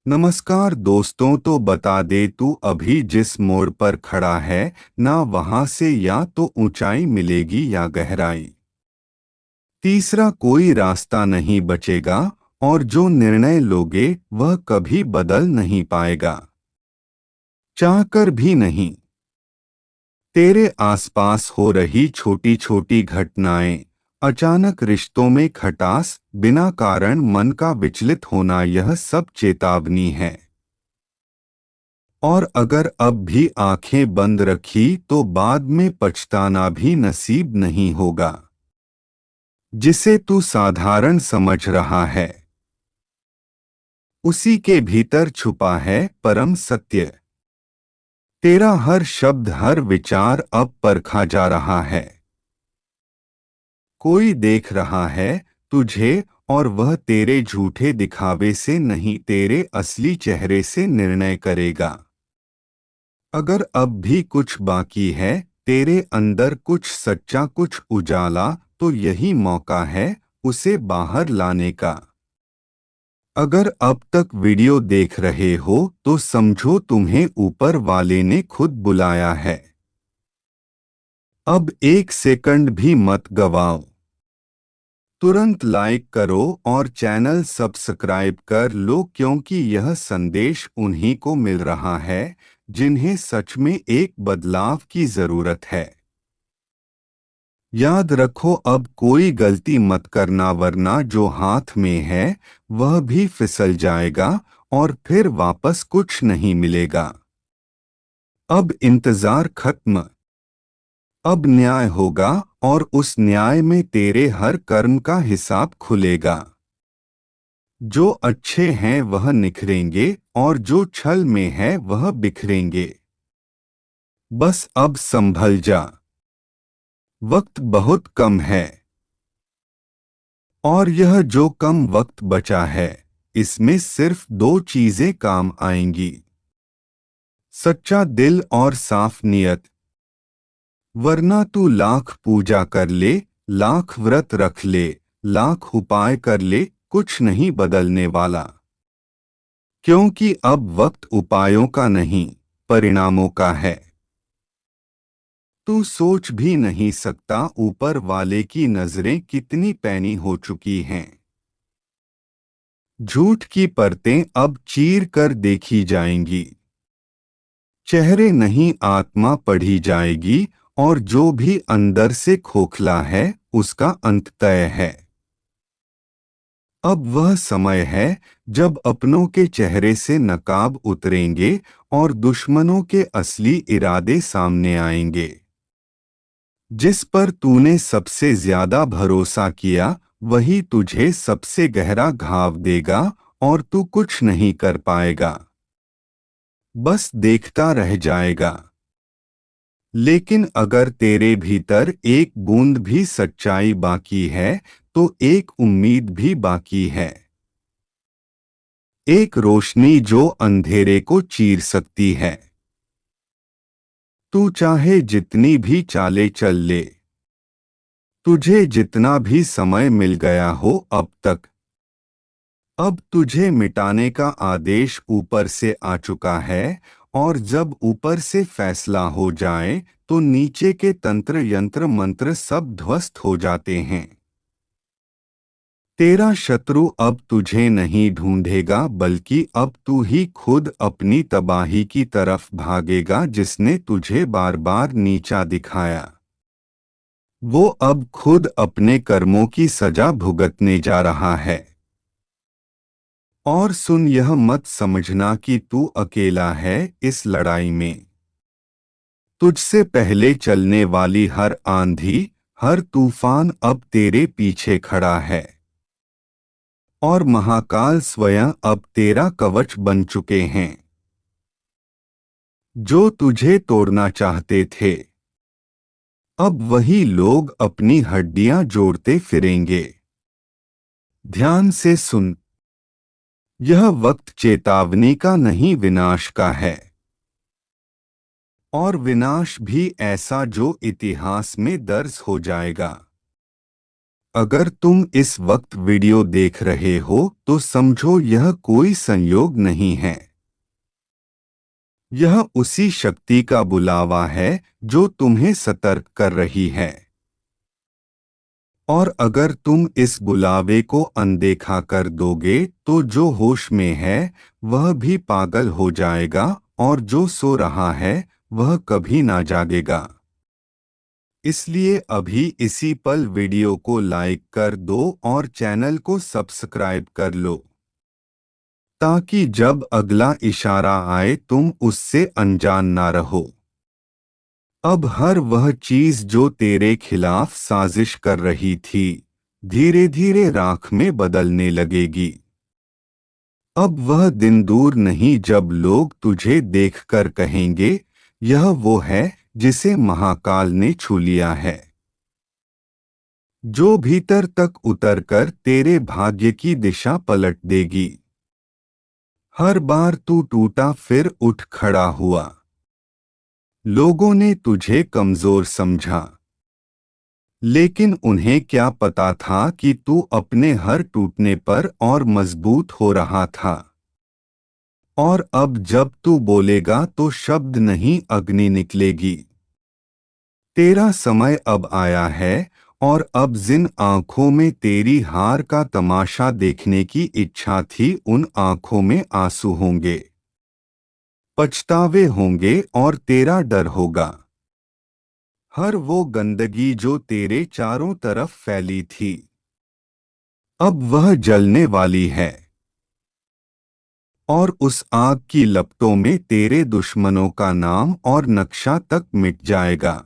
नमस्कार दोस्तों। तो बता दे, तू अभी जिस मोड़ पर खड़ा है ना, वहां से या तो ऊंचाई मिलेगी या गहराई। तीसरा कोई रास्ता नहीं बचेगा, और जो निर्णय लोगे वह कभी बदल नहीं पाएगा, चाहकर भी नहीं। तेरे आसपास हो रही छोटी छोटी घटनाएं, अचानक रिश्तों में खटास, बिना कारण मन का विचलित होना, यह सब चेतावनी है। और अगर अब भी आंखें बंद रखी तो बाद में पछताना भी नसीब नहीं होगा। जिसे तू साधारण समझ रहा है, उसी के भीतर छुपा है परम सत्य। तेरा हर शब्द, हर विचार अब परखा जा रहा है। कोई देख रहा है तुझे, और वह तेरे झूठे दिखावे से नहीं, तेरे असली चेहरे से निर्णय करेगा। अगर अब भी कुछ बाकी है, तेरे अंदर कुछ सच्चा, कुछ उजाला, तो यही मौका है उसे बाहर लाने का। अगर अब तक वीडियो देख रहे हो तो समझो तुम्हें ऊपर वाले ने खुद बुलाया है। अब एक सेकंड भी मत गवाओ। तुरंत लाइक करो और चैनल सब्सक्राइब कर लो, क्योंकि यह संदेश उन्हीं को मिल रहा है जिन्हें सच में एक बदलाव की जरूरत है। याद रखो, अब कोई गलती मत करना, वरना जो हाथ में है वह भी फिसल जाएगा और फिर वापस कुछ नहीं मिलेगा। अब इंतजार खत्म। अब न्याय होगा, और उस न्याय में तेरे हर कर्म का हिसाब खुलेगा। जो अच्छे हैं वह निखरेंगे, और जो छल में है वह बिखरेंगे। बस अब संभल जा। वक्त बहुत कम है, और यह जो कम वक्त बचा है, इसमें सिर्फ दो चीजें काम आएंगी: सच्चा दिल और साफ नियत। वरना तू लाख पूजा कर ले, लाख व्रत रख ले, लाख उपाय कर ले, कुछ नहीं बदलने वाला। क्योंकि अब वक्त उपायों का नहीं, परिणामों का है। तू सोच भी नहीं सकता ऊपर वाले की नजरें कितनी पैनी हो चुकी हैं। झूठ की परतें अब चीर कर देखी जाएंगी। चेहरे नहीं, आत्मा पढ़ी जाएगी, और जो भी अंदर से खोखला है उसका अंत तय है। अब वह समय है जब अपनों के चेहरे से नकाब उतरेंगे और दुश्मनों के असली इरादे सामने आएंगे। जिस पर तूने सबसे ज्यादा भरोसा किया वही तुझे सबसे गहरा घाव देगा, और तू कुछ नहीं कर पाएगा, बस देखता रह जाएगा। लेकिन अगर तेरे भीतर एक बूंद भी सच्चाई बाकी है, तो एक उम्मीद भी बाकी है। एक रोशनी जो अंधेरे को चीर सकती है। तू चाहे जितनी भी चालें चल ले, तुझे जितना भी समय मिल गया हो अब तक, अब तुझे मिटाने का आदेश ऊपर से आ चुका है। और जब ऊपर से फैसला हो जाए तो नीचे के तंत्र, यंत्र, मंत्र सब ध्वस्त हो जाते हैं। तेरा शत्रु अब तुझे नहीं ढूंढेगा, बल्कि अब तू ही खुद अपनी तबाही की तरफ भागेगा। जिसने तुझे बार बार नीचा दिखाया, वो अब खुद अपने कर्मों की सजा भुगतने जा रहा है। और सुन, यह मत समझना कि तू अकेला है इस लड़ाई में। तुझसे पहले चलने वाली हर आंधी, हर तूफान अब तेरे पीछे खड़ा है। और महाकाल स्वयं अब तेरा कवच बन चुके हैं। जो तुझे तोड़ना चाहते थे, अब वही लोग अपनी हड्डियां जोड़ते फिरेंगे। ध्यान से सुन, यह वक्त चेतावनी का नहीं, विनाश का है। और विनाश भी ऐसा जो इतिहास में दर्ज हो जाएगा। अगर तुम इस वक्त वीडियो देख रहे हो तो समझो यह कोई संयोग नहीं है। यह उसी शक्ति का बुलावा है जो तुम्हें सतर्क कर रही है। और अगर तुम इस बुलावे को अनदेखा कर दोगे तो जो होश में है वह भी पागल हो जाएगा और जो सो रहा है वह कभी ना जागेगा। इसलिए अभी इसी पल वीडियो को लाइक कर दो और चैनल को सब्सक्राइब कर लो, ताकि जब अगला इशारा आए तुम उससे अनजान ना रहो। अब हर वह चीज जो तेरे खिलाफ साजिश कर रही थी धीरे धीरे राख में बदलने लगेगी। अब वह दिन दूर नहीं जब लोग तुझे देखकर कहेंगे, यह वो है जिसे महाकाल ने छू लिया है। जो भीतर तक उतरकर तेरे भाग्य की दिशा पलट देगी। हर बार तू टूटा फिर उठ खड़ा हुआ। लोगों ने तुझे कमजोर समझा, लेकिन उन्हें क्या पता था कि तू अपने हर टूटने पर और मजबूत हो रहा था। और अब जब तू बोलेगा तो शब्द नहीं अग्नि निकलेगी। तेरा समय अब आया है और अब जिन आंखों में तेरी हार का तमाशा देखने की इच्छा थी उन आंखों में आंसू होंगे, पछतावे होंगे और तेरा डर होगा। हर वो गंदगी जो तेरे चारों तरफ फैली थी अब वह जलने वाली है। और उस आग की लपटों में तेरे दुश्मनों का नाम और नक्शा तक मिट जाएगा।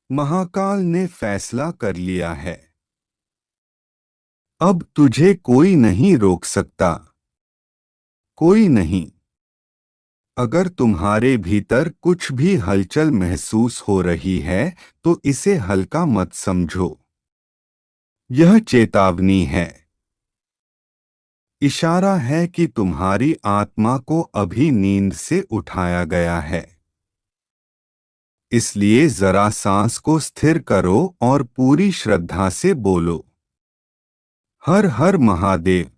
महाकाल ने फैसला कर लिया है। अब तुझे कोई नहीं रोक सकता, कोई नहीं। अगर तुम्हारे भीतर कुछ भी हलचल महसूस हो रही है तो इसे हल्का मत समझो। यह चेतावनी है, इशारा है कि तुम्हारी आत्मा को अभी नींद से उठाया गया है। इसलिए जरा सांस को स्थिर करो और पूरी श्रद्धा से बोलो, हर हर महादेव।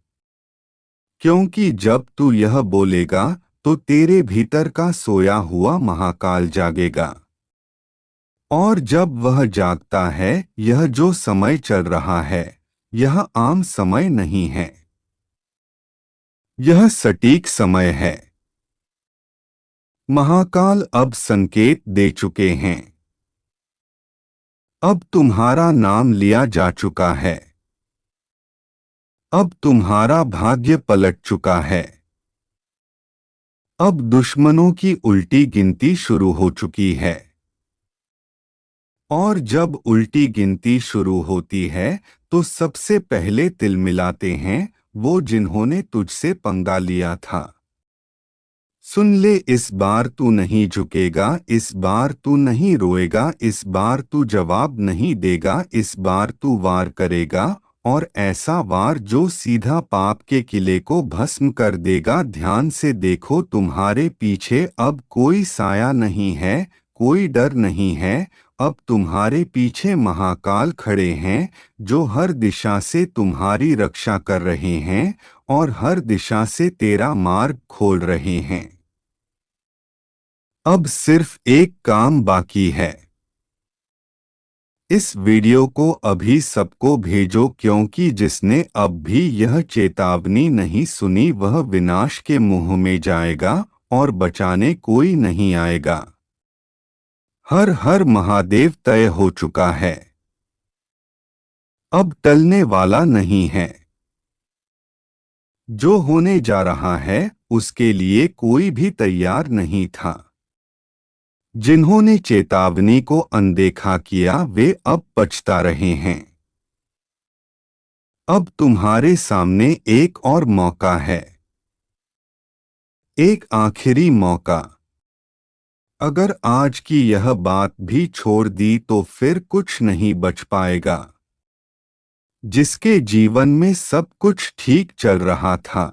क्योंकि जब तू यह बोलेगा तो तेरे भीतर का सोया हुआ महाकाल जागेगा। और जब वह जागता है, यह जो समय चल रहा है यह आम समय नहीं है, यह सटीक समय है। महाकाल अब संकेत दे चुके हैं। अब तुम्हारा नाम लिया जा चुका है। अब तुम्हारा भाग्य पलट चुका है। अब दुश्मनों की उल्टी गिनती शुरू हो चुकी है। और जब उल्टी गिनती शुरू होती है तो सबसे पहले तिलमिलाते हैं वो जिन्होंने तुझसे पंगा लिया था। सुन ले, इस बार तू नहीं झुकेगा, इस बार तू नहीं रोएगा, इस बार तू जवाब नहीं देगा, इस बार तू वार करेगा। और ऐसा वार जो सीधा पाप के किले को भस्म कर देगा। ध्यान से देखो, तुम्हारे पीछे अब कोई साया नहीं है, कोई डर नहीं है। अब तुम्हारे पीछे महाकाल खड़े हैं जो हर दिशा से तुम्हारी रक्षा कर रहे हैं और हर दिशा से तेरा मार्ग खोल रहे हैं। अब सिर्फ एक काम बाकी है। इस वीडियो को अभी सबको भेजो, क्योंकि जिसने अब भी यह चेतावनी नहीं सुनी वह विनाश के मुंह में जाएगा और बचाने कोई नहीं आएगा। हर हर महादेव तय हो चुका है, अब टलने वाला नहीं है। जो होने जा रहा है उसके लिए कोई भी तैयार नहीं था। जिन्होंने चेतावनी को अनदेखा किया वे अब पछता रहे हैं। अब तुम्हारे सामने एक और मौका है, एक आखिरी मौका। अगर आज की यह बात भी छोड़ दी तो फिर कुछ नहीं बच पाएगा। जिसके जीवन में सब कुछ ठीक चल रहा था,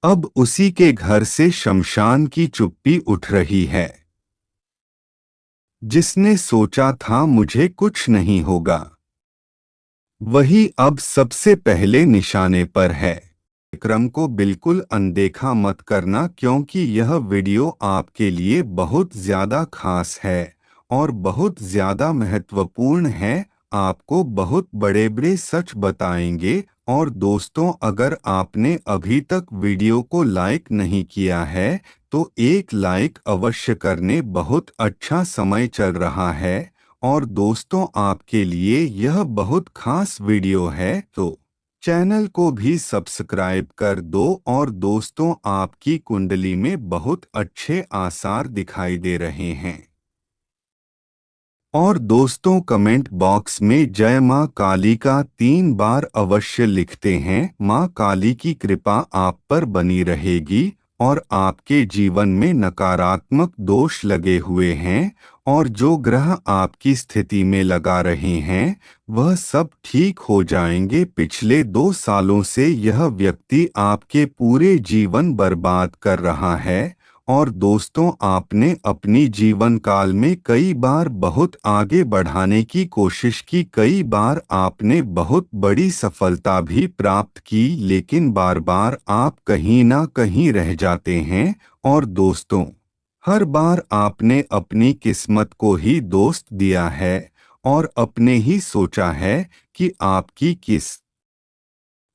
अब उसी के घर से शमशान की चुप्पी उठ रही है। जिसने सोचा था मुझे कुछ नहीं होगा, वही अब सबसे पहले निशाने पर है। क्रम को बिल्कुल अनदेखा मत करना, क्योंकि यह वीडियो आपके लिए बहुत ज़्यादा खास है और बहुत ज़्यादा महत्वपूर्ण है। आपको बहुत बड़े बड़े सच बताएंगे। और दोस्तों, अगर आपने अभी तक वीडियो को लाइक नहीं किया है तो एक लाइक अवश्य करने, बहुत अच्छा समय चल रहा है। और दोस्तों, आपके लिए यह बहुत खास वीडियो है, तो चैनल को भी सब्सक्राइब कर दो। और दोस्तों, आपकी कुंडली में बहुत अच्छे आसार दिखाई दे रहे हैं। और दोस्तों, कमेंट बॉक्स में जय माँ काली का 3 बार अवश्य लिखते हैं। माँ काली की कृपा आप पर बनी रहेगी और आपके जीवन में नकारात्मक दोष लगे हुए हैं और जो ग्रह आपकी स्थिति में लगा रहे हैं वह सब ठीक हो जाएंगे। पिछले 2 सालों से यह व्यक्ति आपके पूरे जीवन बर्बाद कर रहा है। और दोस्तों, आपने अपनी जीवन काल में कई बार बहुत आगे बढ़ाने की कोशिश की, कई बार आपने बहुत बड़ी सफलता भी प्राप्त की, लेकिन बार बार आप कहीं ना कहीं रह जाते हैं। और दोस्तों, हर बार आपने अपनी किस्मत को ही दोस्त दिया है और अपने ही सोचा है कि आपकी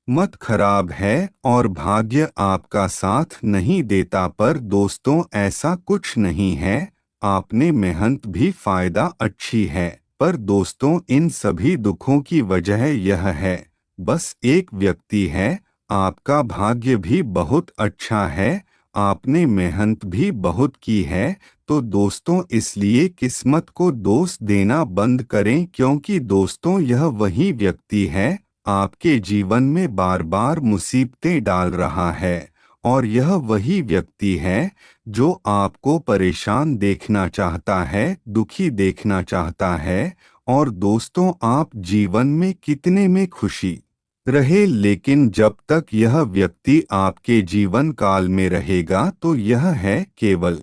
मत खराब है और भाग्य आपका साथ नहीं देता। पर दोस्तों, ऐसा कुछ नहीं है। आपने मेहनत भी फायदा अच्छी है। पर दोस्तों, इन सभी दुखों की वजह यह है, बस एक व्यक्ति है। आपका भाग्य भी बहुत अच्छा है, आपने मेहनत भी बहुत की है। तो दोस्तों, इसलिए किस्मत को दोष देना बंद करें, क्योंकि दोस्तों, यह वही व्यक्ति है आपके जीवन में बार बार मुसीबतें डाल रहा है। और यह वही व्यक्ति है जो आपको परेशान देखना चाहता है, दुखी देखना चाहता है। और दोस्तों, आप जीवन में कितने में खुशी रहे, लेकिन जब तक यह व्यक्ति आपके जीवन काल में रहेगा तो यह है केवल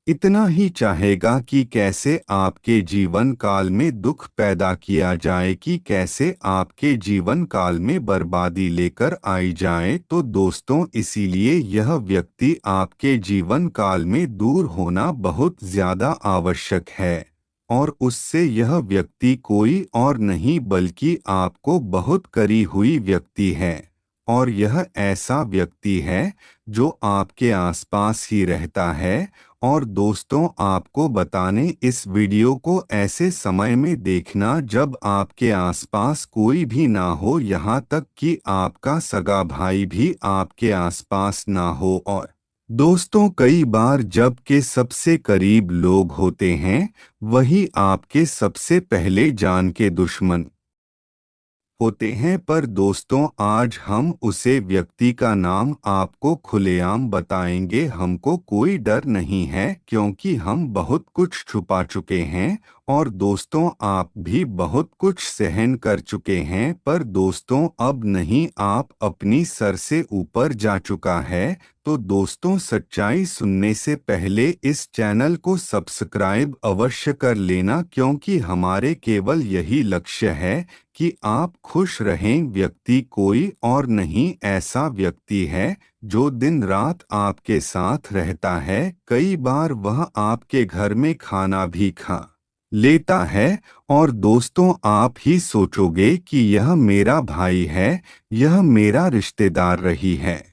इतना ही चाहेगा कि कैसे आपके जीवन काल में दुख पैदा किया जाए, कि कैसे आपके जीवन काल में बर्बादी लेकर आई जाए। तो दोस्तों, इसीलिए यह व्यक्ति आपके जीवन काल में दूर होना बहुत ज्यादा आवश्यक है। और उससे यह व्यक्ति कोई और नहीं बल्कि आपको बहुत करी हुई व्यक्ति है। और यह ऐसा व्यक्ति है जो आपके आसपास ही रहता है। और दोस्तों, आपको बताने, इस वीडियो को ऐसे समय में देखना जब आपके आसपास कोई भी ना हो, यहाँ तक कि आपका सगा भाई भी आपके आसपास ना हो। और दोस्तों, कई बार जब के सबसे करीब लोग होते हैं वही आपके सबसे पहले जान के दुश्मन होते हैं। पर दोस्तों, आज हम उसे व्यक्ति का नाम आपको खुलेआम बताएंगे। हमको कोई डर नहीं है, क्योंकि हम बहुत कुछ छुपा चुके हैं। और दोस्तों, आप भी बहुत कुछ सहन कर चुके हैं। पर दोस्तों, अब नहीं, आप अपनी सर से ऊपर जा चुका है। तो दोस्तों, सच्चाई सुनने से पहले इस चैनल को सब्सक्राइब अवश्य कर लेना, क्योंकि हमारे केवल यही लक्ष्य है कि आप खुश रहें। व्यक्ति कोई और नहीं, ऐसा व्यक्ति है जो दिन रात आपके साथ रहता है। कई बार वह आपके घर में खाना भी खा लेता है। और दोस्तों, आप ही सोचोगे कि यह मेरा भाई है, यह मेरा रिश्तेदार रही है,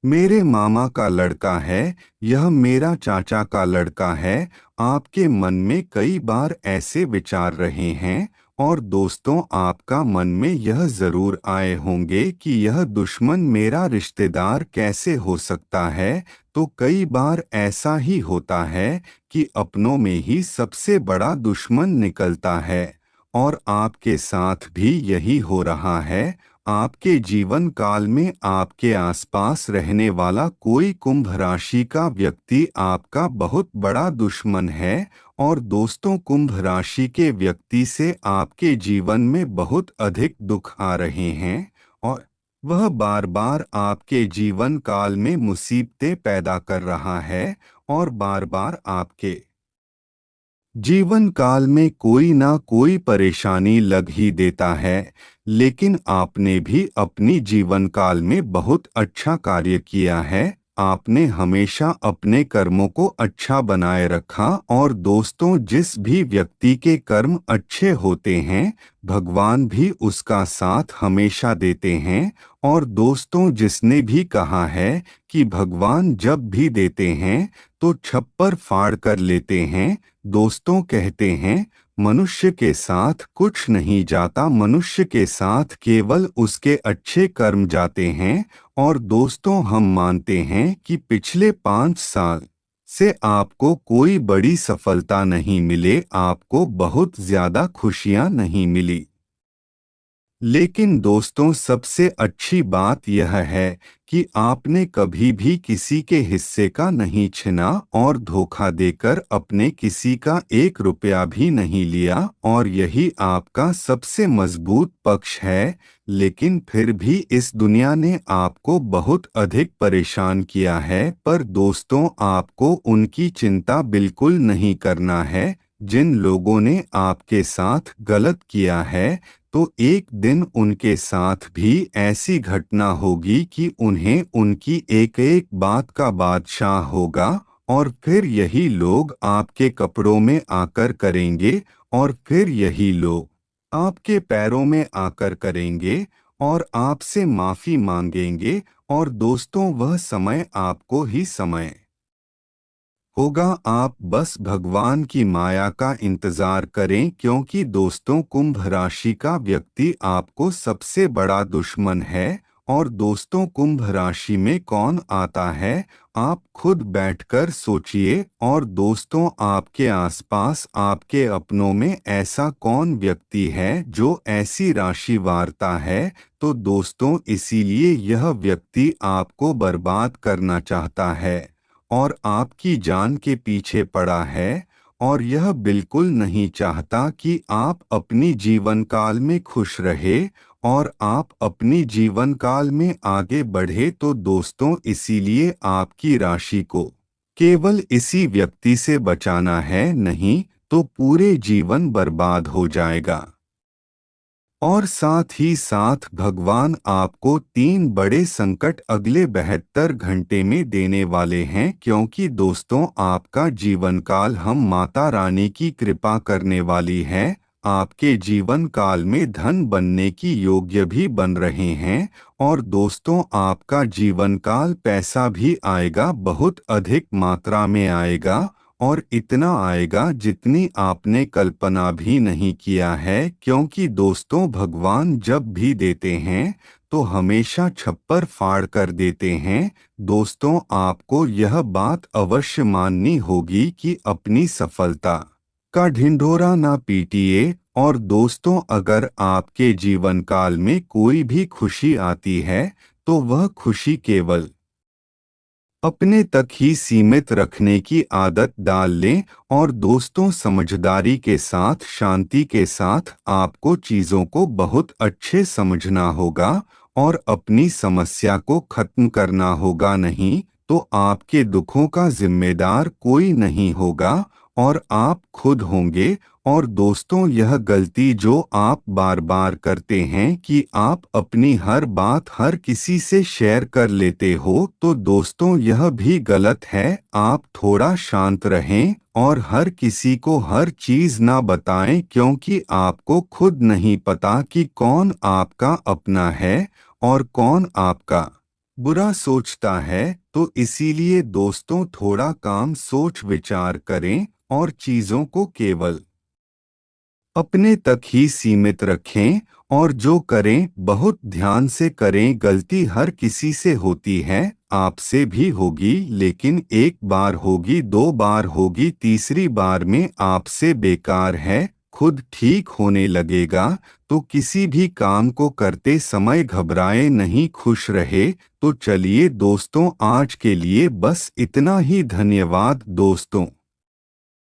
मेरे मामा का लड़का है, यह मेरा चाचा का लड़का है। आपके मन में कई बार ऐसे विचार रहे हैं। और दोस्तों, आपका मन में यह जरूर आए होंगे कि यह दुश्मन मेरा रिश्तेदार कैसे हो सकता है। तो कई बार ऐसा ही होता है कि अपनों में ही सबसे बड़ा दुश्मन निकलता है। और आपके साथ भी यही हो रहा है। आपके जीवन काल में आपके आसपास रहने वाला कोई कुंभ राशि का व्यक्ति आपका बहुत बड़ा दुश्मन है। और दोस्तों, कुंभ राशि के व्यक्ति से आपके जीवन में बहुत अधिक दुख आ रहे हैं और वह बार बार आपके जीवन काल में मुसीबतें पैदा कर रहा है और बार बार आपके जीवन काल में कोई ना कोई परेशानी लग ही देता है, लेकिन आपने भी अपनी जीवन काल में बहुत अच्छा कार्य किया है। आपने हमेशा अपने कर्मों को अच्छा बनाए रखा और दोस्तों, जिस भी व्यक्ति के कर्म अच्छे होते हैं, भगवान भी उसका साथ हमेशा देते हैं। और दोस्तों, जिसने भी कहा है कि भगवान जब भी देते हैं तो छप्पर फाड़ कर लेते हैं, दोस्तों कहते हैं मनुष्य के साथ कुछ नहीं जाता, मनुष्य के साथ केवल उसके अच्छे कर्म जाते हैं। और दोस्तों, हम मानते हैं कि पिछले 5 साल से आपको कोई बड़ी सफलता नहीं मिले, आपको बहुत ज्यादा खुशियां नहीं मिली। लेकिन दोस्तों, सबसे अच्छी बात यह है कि आपने कभी भी किसी के हिस्से का नहीं छिना और धोखा देकर अपने किसी का 1 रुपया भी नहीं लिया, और यही आपका सबसे मजबूत पक्ष है। लेकिन फिर भी इस दुनिया ने आपको बहुत अधिक परेशान किया है, पर दोस्तों, आपको उनकी चिंता बिल्कुल नहीं करना है। जिन लोगों ने आपके साथ गलत किया है, तो एक दिन उनके साथ भी ऐसी घटना होगी कि उन्हें उनकी एक एक बात का बादशाह होगा, और फिर यही लोग आपके कपड़ों में आकर करेंगे, और फिर यही लोग आपके पैरों में आकर करेंगे और आपसे माफी मांगेंगे। और दोस्तों, वह समय आपको ही समय होगा। आप बस भगवान की माया का इंतजार करें, क्योंकि दोस्तों, कुंभ राशि का व्यक्ति आपको सबसे बड़ा दुश्मन है। और दोस्तों, कुंभ राशि में कौन आता है, आप खुद बैठकर सोचिए। और दोस्तों, आपके आसपास आपके अपनों में ऐसा कौन व्यक्ति है जो ऐसी राशि वारता है। तो दोस्तों, इसीलिए यह व्यक्ति आपको बर्बाद करना चाहता है और आपकी जान के पीछे पड़ा है, और यह बिल्कुल नहीं चाहता कि आप अपनी जीवन काल में खुश रहे और आप अपनी जीवन काल में आगे बढ़े। तो दोस्तों, इसीलिए आपकी राशि को केवल इसी व्यक्ति से बचाना है, नहीं तो पूरे जीवन बर्बाद हो जाएगा। और साथ ही साथ भगवान आपको 3 बड़े संकट अगले 72 घंटे में देने वाले हैं, क्योंकि दोस्तों, आपका जीवन काल हम माता रानी की कृपा करने वाली है। आपके जीवन काल में धन बनने की योग्य भी बन रहे हैं, और दोस्तों, आपका जीवन काल पैसा भी आएगा, बहुत अधिक मात्रा में आएगा, और इतना आएगा जितनी आपने कल्पना भी नहीं किया है। क्योंकि दोस्तों, भगवान जब भी देते हैं तो हमेशा छप्पर फाड़ कर देते हैं। दोस्तों, आपको यह बात अवश्य माननी होगी कि अपनी सफलता का ढिंढोरा ना पीटिए। और दोस्तों, अगर आपके जीवन काल में कोई भी खुशी आती है तो वह खुशी केवल अपने तक ही सीमित रखने की आदत डाल लें। और दोस्तों, समझदारी के साथ, शांति के साथ आपको चीज़ों को बहुत अच्छे समझना होगा और अपनी समस्या को खत्म करना होगा, नहीं तो आपके दुखों का जिम्मेदार कोई नहीं होगा और आप खुद होंगे। और दोस्तों, यह गलती जो आप बार बार करते हैं कि आप अपनी हर बात हर किसी से शेयर कर लेते हो, तो दोस्तों, यह भी गलत है। आप थोड़ा शांत रहें और हर किसी को हर चीज ना बताएं, क्योंकि आपको खुद नहीं पता कि कौन आपका अपना है और कौन आपका बुरा सोचता है। तो इसीलिए दोस्तों, थोड़ा काम सोच विचार करें और चीजों को केवल अपने तक ही सीमित रखें, और जो करें बहुत ध्यान से करें। गलती हर किसी से होती है, आपसे भी होगी, लेकिन एक बार होगी, 2 बार होगी, तीसरी बार में आपसे बेकार है, खुद ठीक होने लगेगा। तो किसी भी काम को करते समय घबराए नहीं, खुश रहे। तो चलिए दोस्तों, आज के लिए बस इतना ही। धन्यवाद दोस्तों।